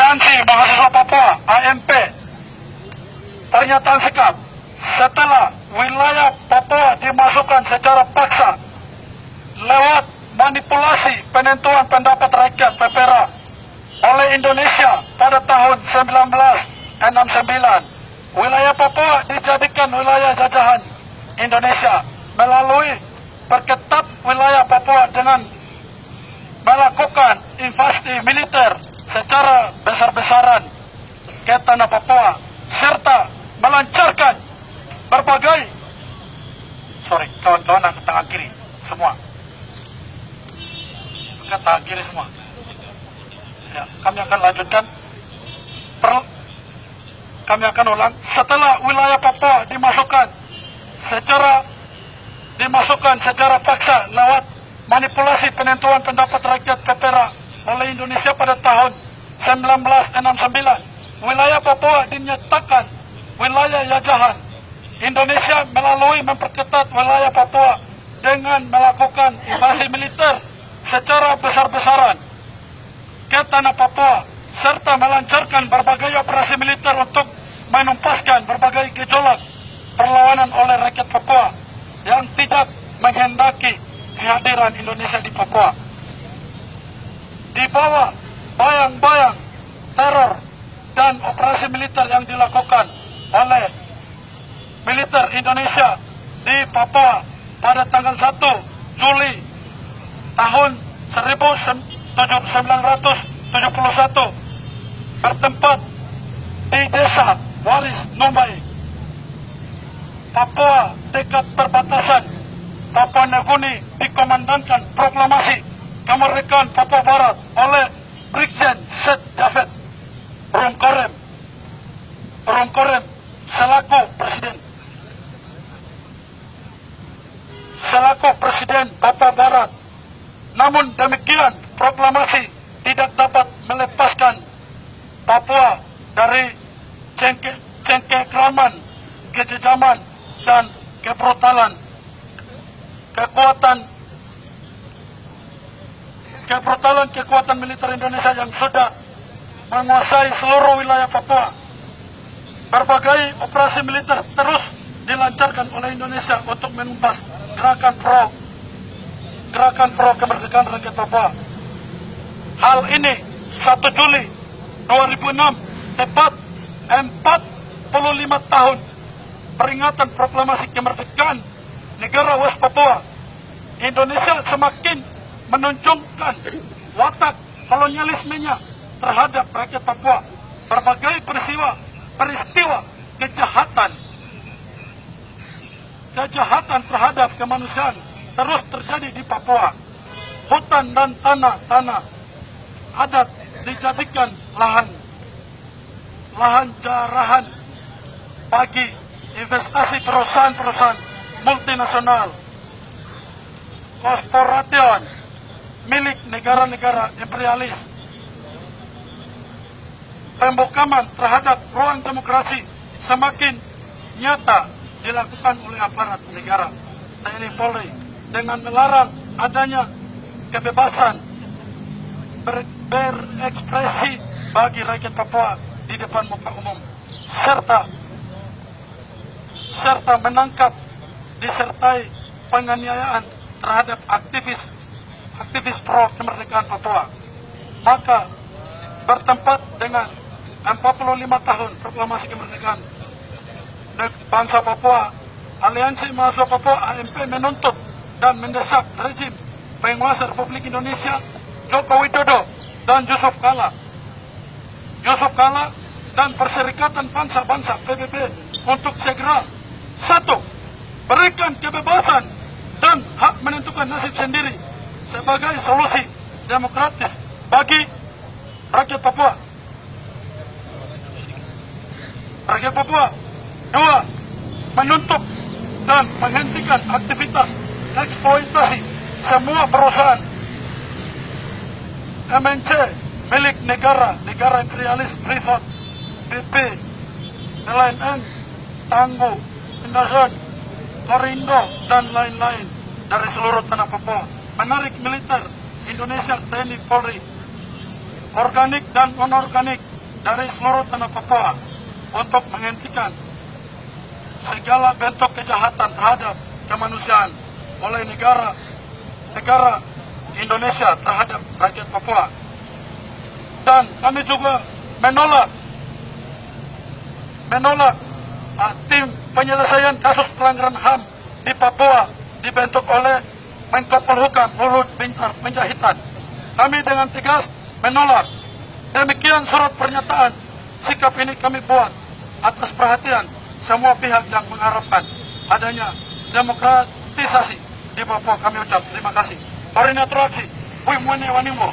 Aliansi Mahasiswa Papua AMP pernyataan sikap setelah wilayah Papua dimasukkan secara paksa lewat manipulasi penentuan pendapat rakyat PPRA oleh Indonesia pada tahun 1969. Wilayah Papua dijadikan wilayah jajahan Indonesia melalui perketat wilayah Papua dengan melakukan invasi militer secara besar-besaran ke tanah Papua serta melancarkan berbagai kawan-kawan yang tangan kiri semua tangan kiri semua ya, kami akan lanjutkan kami akan ulang. Setelah wilayah Papua dimasukkan secara paksa lewat manipulasi penentuan pendapat rakyat PPRA oleh Indonesia pada tahun 1969, wilayah Papua dinyatakan wilayah jajahan Indonesia melalui memperketat wilayah Papua dengan melakukan invasi militer secara besar-besaran ke tanah Papua serta melancarkan berbagai operasi militer untuk menumpaskan berbagai gejolak perlawanan oleh rakyat Papua yang tidak menghendaki kehadiran Indonesia di Papua. Di bawah bayang-bayang teror dan operasi militer yang dilakukan oleh militer Indonesia di Papua pada tanggal 1 Juli tahun 1971 bertempat di desa Waris Numbai, Papua dekat perbatasan Papua Nugini, dikomandangkan proklamasi kemerdekaan Papua Barat oleh Brigjen Syed Javed Brongkorem selaku presiden Papua Barat. Namun demikian, proklamasi tidak dapat melepaskan Papua dari cengkekraman, kejejaman, dan kebrutalan kekuatan militer Indonesia yang sudah menguasai seluruh wilayah Papua. Berbagai operasi militer terus dilancarkan oleh Indonesia untuk menumpas gerakan pro kemerdekaan rakyat Papua. Hal ini 1 Juli 2006 tepat 45 tahun peringatan proklamasi kemerdekaan negara West Papua. Indonesia semakin menunjukkan watak kolonialismenya terhadap rakyat Papua. Berbagai peristiwa kejahatan terhadap kemanusiaan terus terjadi di Papua. Hutan dan tanah adat dijadikan lahan jarahan bagi investasi perusahaan multinasional, korporasi milik negara-negara imperialis. Pembukaman terhadap ruang demokrasi semakin nyata dilakukan oleh aparat negara TNI Polri dengan melarang adanya kebebasan berekspresi bagi rakyat Papua di depan muka umum, serta menangkap disertai penganiayaan terhadap aktivis pro kemerdekaan Papua. Maka bertempat dengan 45 tahun proklamasi kemerdekaan bangsa Papua, Aliansi Mahasiswa Papua AMP menuntut dan mendesak rezim penguasa Republik Indonesia Joko Widodo dan Yusuf Kala dan Perserikatan Bangsa-Bangsa PBB untuk segera 1. Berikan kebebasan dan hak menentukan nasib sendiri sebagai solusi demokratis bagi rakyat Papua. 2. Menutup dan menghentikan aktivitas eksploitasi semua perusahaan MNC milik negara imperialis privat, BP, LNN, Tangguh, Indosat, Korindo, dan lain-lain dari seluruh tanah Papua. Menarik militer Indonesia, TNI, Polri, organik dan non-organik dari seluruh tanah Papua untuk menghentikan segala bentuk kejahatan terhadap kemanusiaan oleh negara Indonesia terhadap rakyat Papua. Dan kami juga menolak tim penyelesaian kasus pelanggaran HAM di Papua dibentuk oleh Menko Polhukam Luhut Binsar Panjaitan. Kami dengan tegas menolak. Demikian surat pernyataan. Sikap ini kami buat atas perhatian semua pihak yang mengharapkan adanya demokratisasi di Papua. Kami ucap terima kasih. Koordinator aksi, Wimwene Wanimo.